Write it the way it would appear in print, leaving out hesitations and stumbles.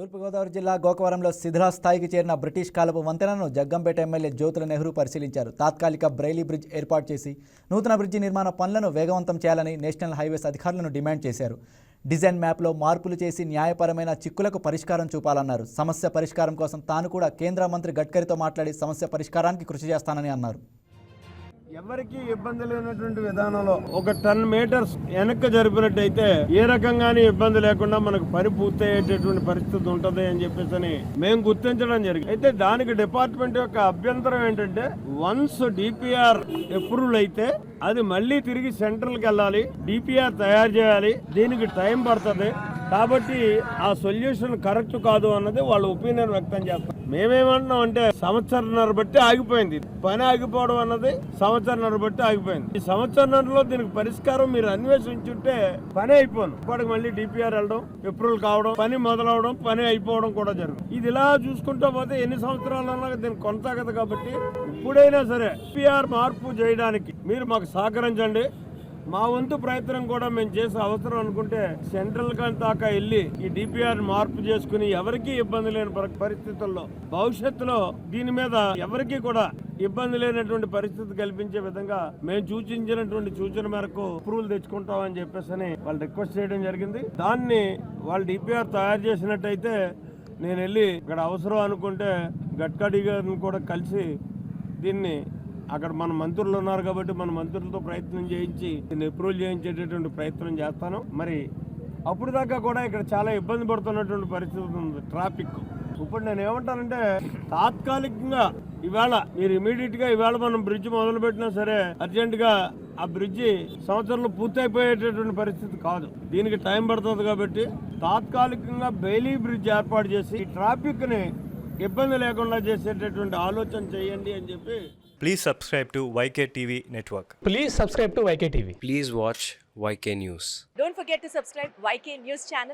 తూర్పుగోదావరి జిల్లా గోకవరంలో శిథిలాస్థాయికి చేరిన బ్రిటిష్ కాలపు వంతెనను జగ్గంపేట ఎమ్మెల్యే జ్యోతుల నెహ్రూ పరిశీలించారు. తాత్కాలిక బ్రైలీ బ్రిడ్జ్ ఏర్పాటు చేసి నూతన బ్రిడ్జి నిర్మాణ పనులను వేగవంతం చేయాలని నేషనల్ హైవేస్ అధికారులను డిమాండ్ చేశారు. డిజైన్ మ్యాప్లో మార్పులు చేసి న్యాయపరమైన చిక్కులకు పరిష్కారం చూపాలన్నారు. సమస్య పరిష్కారం కోసం తాను కూడా కేంద్ర మంత్రి గడ్కరీతో మాట్లాడి సమస్య పరిష్కారానికి కృషి చేస్తానని అన్నారు. ఎవరికి ఇబ్బంది లేనటువంటి విధానంలో ఒక 10 మీటర్స్ వెనక్కి జరిపినట్టయితే ఏ రకంగానే ఇబ్బంది లేకుండా మనకు పని పూర్తయ్యేటటువంటి పరిస్థితి ఉంటది అని చెప్పేసి మేము గుర్తించడం జరిగింది. అయితే దానికి డిపార్ట్మెంట్ యొక్క అభ్యంతరం ఏంటంటే వన్స్ డిపిఆర్ అప్రూవల్ అయితే అది మళ్ళీ తిరిగి సెంట్రల్కి వెళ్ళాలి, డిపిఆర్ తయారు చేయాలి, దీనికి టైం పడుతుంది. కాబట్టి ఆ సొల్యూషన్ కరెక్ట్ కాదు అన్నది వాళ్ళ ఒపీనియన్ వ్యక్తం చేస్తారు. మేమేమంటున్నాం అంటే సంవత్సరంన్నర బట్టి ఆగిపోయింది పని. ఆగిపోవడం అన్నది సంవత్సరంన్నర బట్టి ఆగిపోయింది. ఈ సంవత్సరంన్నరలో దీనికి పరిష్కారం మీరు అన్వేషించుంటే పని అయిపోను. ఇప్పటికి మళ్ళీ డిపిఆర్ వెళ్ళడం, అప్రూవల్ కావడం, పని మొదలవడం, పని అయిపోవడం కూడా జరుగుతుంది. ఇది ఇలా చూసుకుంటూ పోతే ఎన్ని సంవత్సరాలన్నా దీనికి కొనసాగదు. కాబట్టి ఇప్పుడైనా సరే డిపిఆర్ మార్పు చేయడానికి మీరు మాకు సహకరించండి. మా వంతు ప్రయత్నం కూడా మేము చేసే అవసరం అనుకుంటే సెంట్రల్ దాకా వెళ్ళి ఈ డిపిఆర్ మార్పు చేసుకుని ఎవరికీ ఇబ్బంది లేని పరిస్థితుల్లో భవిష్యత్తులో దీని మీద ఎవరికీ కూడా ఇబ్బంది లేనటువంటి పరిస్థితి కల్పించే విధంగా మేము సూచించినటువంటి సూచన మేరకు అప్రూవల్ తెచ్చుకుంటామని చెప్పేసి వాళ్ళు రిక్వెస్ట్ చేయడం జరిగింది. దాన్ని వాళ్ళు డిపిఆర్ తయారు చేసినట్టయితే నేను వెళ్ళి ఇక్కడ అవసరం అనుకుంటే గడ్కరీ గారిని కూడా కలిసి దీన్ని అక్కడ మన మంత్రులు ఉన్నారు కాబట్టి మన మంత్రులతో ప్రయత్నం చేయించి దీన్ని అప్రూవల్ చేయించేటటువంటి ప్రయత్నం చేస్తాను. మరి అప్పుడు దాకా కూడా ఇక్కడ చాలా ఇబ్బంది పడుతున్నటువంటి పరిస్థితి ఉంది ట్రాఫిక్. ఇప్పుడు నేను ఏమంటానంటే తాత్కాలికంగా ఇవాళ మీరు ఇమీడియట్ గా ఇవాళ మనం బ్రిడ్జ్ మొదలు పెట్టినా సరే అర్జెంట్ గా ఆ బ్రిడ్జి సంవత్సరంలో పూర్తయిపోయేటటువంటి పరిస్థితి కాదు. దీనికి టైం పడుతుంది. కాబట్టి తాత్కాలికంగా బెయిలీ బ్రిడ్జ్ ఏర్పాటు చేసి ట్రాఫిక్ ని ఇబ్బంది లేకుండా చేసేటటువంటి ఆలోచన చేయండి అని చెప్పి. Please subscribe to YK TV Network. Please subscribe to YK TV. Please watch YK News. Don't forget to subscribe YK News channel.